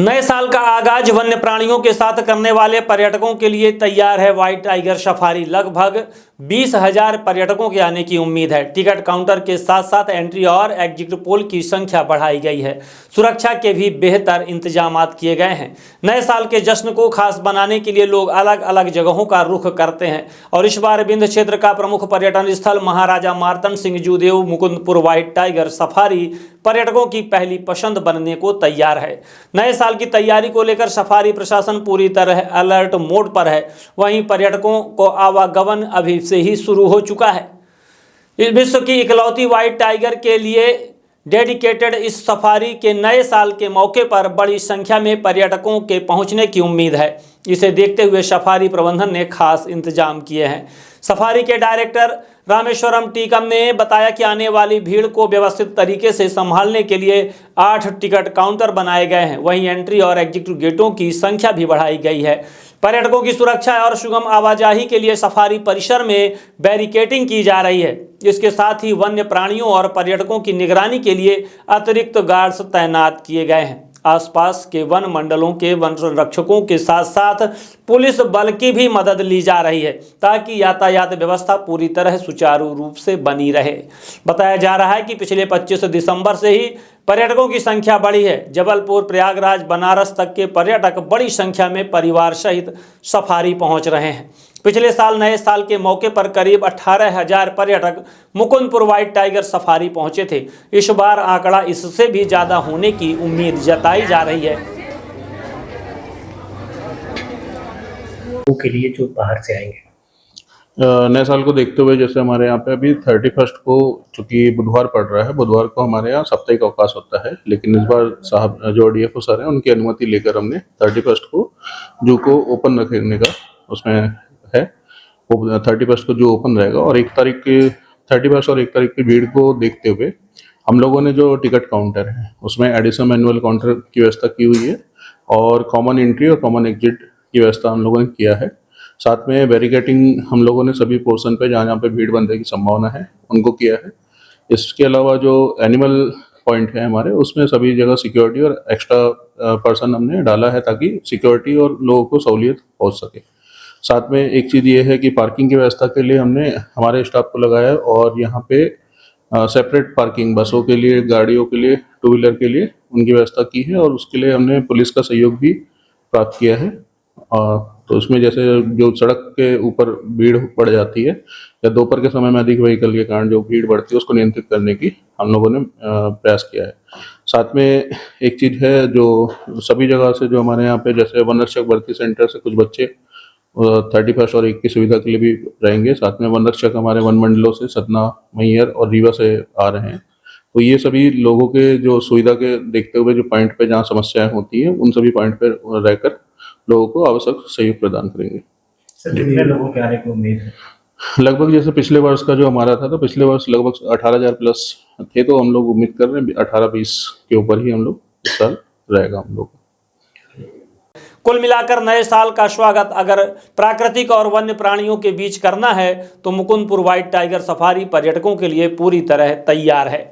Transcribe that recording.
नए साल का आगाज वन्य प्राणियों के साथ करने वाले पर्यटकों के लिए तैयार है व्हाइट टाइगर सफारी। लगभग 20,000 पर्यटकों के आने की उम्मीद है। टिकट काउंटर के साथ साथ एंट्री और एग्जिट पोल की संख्या बढ़ाई गई है। सुरक्षा के भी बेहतर इंतजाम किए गए हैं। नए साल के जश्न को खास बनाने के लिए लोग अलग अलग जगहों का रुख करते हैं और इस बार विंध्य क्षेत्र का प्रमुख पर्यटन स्थल Maharaja Martand Singh Judeo Mukundpur white tiger safari पर्यटकों की पहली पसंद बनने को तैयार है। नए साल की तैयारी को लेकर सफारी प्रशासन पूरी तरह अलर्ट मोड पर है। वहीं पर्यटकों को आवागमन अभी से ही शुरू हो चुका है। इस विश्व की इकलौती व्हाइट टाइगर के लिए डेडिकेटेड इस सफारी के नए साल के मौके पर बड़ी संख्या में पर्यटकों के पहुंचने की उम्मीद है। इसे देखते हुए सफारी प्रबंधन ने खास इंतजाम किए हैं। सफारी के डायरेक्टर रामेश्वरम टीकम ने बताया कि आने वाली भीड़ को व्यवस्थित तरीके से संभालने के लिए 8 टिकट काउंटर बनाए गए हैं। वहीं एंट्री और एग्जिट गेटों की संख्या भी बढ़ाई गई है। पर्यटकों की सुरक्षा और सुगम आवाजाही के लिए सफारी परिसर में बैरिकेडिंग की जा रही है। इसके साथ ही वन्य प्राणियों और पर्यटकों की निगरानी के लिए अतिरिक्त गार्ड्स तैनात किए गए हैं। आसपास के वन मंडलों के वन संरक्षकों के साथ साथ पुलिस बल की भी मदद ली जा रही है ताकि यातायात व्यवस्था पूरी तरह सुचारू रूप से बनी रहे। बताया जा रहा है कि पिछले 25 दिसंबर से ही पर्यटकों की संख्या बढ़ी है। जबलपुर, प्रयागराज, बनारस तक के पर्यटक बड़ी संख्या में परिवार सहित सफारी पहुंच रहे हैं। पिछले साल नए साल के मौके पर करीब 18,000 पर्यटक मुकुंदपुर व्हाइट टाइगर सफारी पहुंचे थे। इस बार आंकड़ा इससे भी ज्यादा होने की उम्मीद जताई जा रही है। के लिए जो बाहर से आएंगे नए साल को देखते हुए जैसे हमारे यहाँ पे अभी 31 को, चूंकि बुधवार पड़ रहा है, बुधवार को हमारे यहाँ साप्ताहिक अवकाश होता है, लेकिन इस बार साहब जो डीएफओ सर हैं उनकी अनुमति लेकर हमने 31 को जू को ओपन रखने का उसमें है। वो 31 को जू ओपन रहेगा और 31 और 1 तारीख की भीड़ को देखते हुए हम लोगों ने जो टिकट काउंटर है उसमें एडिशनल मैनुअल काउंटर की व्यवस्था की हुई है और कॉमन एंट्री और कॉमन एग्जिट की व्यवस्था हम लोगों ने किया है। साथ में बैरिकेडिंग हम लोगों ने सभी पोर्शन पे जहाँ पे भीड़ बनने की संभावना है उनको किया है। इसके अलावा जो एनिमल पॉइंट है हमारे, उसमें सभी जगह सिक्योरिटी और एक्स्ट्रा पर्सन हमने डाला है ताकि सिक्योरिटी और लोगों को सहूलियत पहुँच सके। साथ में एक चीज़ ये है कि पार्किंग की व्यवस्था के लिए हमने हमारे स्टाफ को लगाया है और यहाँ पे सेपरेट पार्किंग बसों के लिए, गाड़ियों के लिए, 2 व्हीलर के लिए उनकी व्यवस्था की है और उसके लिए हमने पुलिस का सहयोग भी प्राप्त किया है। तो उसमें जैसे जो सड़क के ऊपर भीड़ बढ़ जाती है या दोपहर के समय में अधिक व्हीकल के कारण जो भीड़ बढ़ती है उसको नियंत्रित करने की हम लोगों ने प्रयास किया है। साथ में एक चीज़ है जो सभी जगह से जो हमारे यहाँ पे जैसे वन रक्षक भर्ती सेंटर से कुछ बच्चे 31 और 1 की सुविधा के लिए भी रहेंगे। साथ में वन रक्षक हमारे वन मंडलों से सतना, मैहर और रीवा से आ रहे हैं। तो ये सभी लोगों के जो सुविधा के देखते हुए जो पॉइंट पे जहाँ समस्याएं होती हैं उन सभी पॉइंट पर रहकर लोगों को आवश्यक सहयोग प्रदान करेंगे। सर, कितने लोगों के आने की उम्मीद है? लगभग जैसे पिछले वर्ष का जो हमारा था तो पिछले वर्ष लगभग 18,000 प्लस थे, तो हम लोग उम्मीद कर रहे हैं 18-20 के ऊपर ही हम लोग इस साल रहेगा हम लोग। कुल मिलाकर नए साल का स्वागत अगर प्राकृतिक और वन्य प्राणियों के बीच करना है तो मुकुंदपुर व्हाइट टाइगर सफारी पर्यटकों के लिए पूरी तरह तैयार है।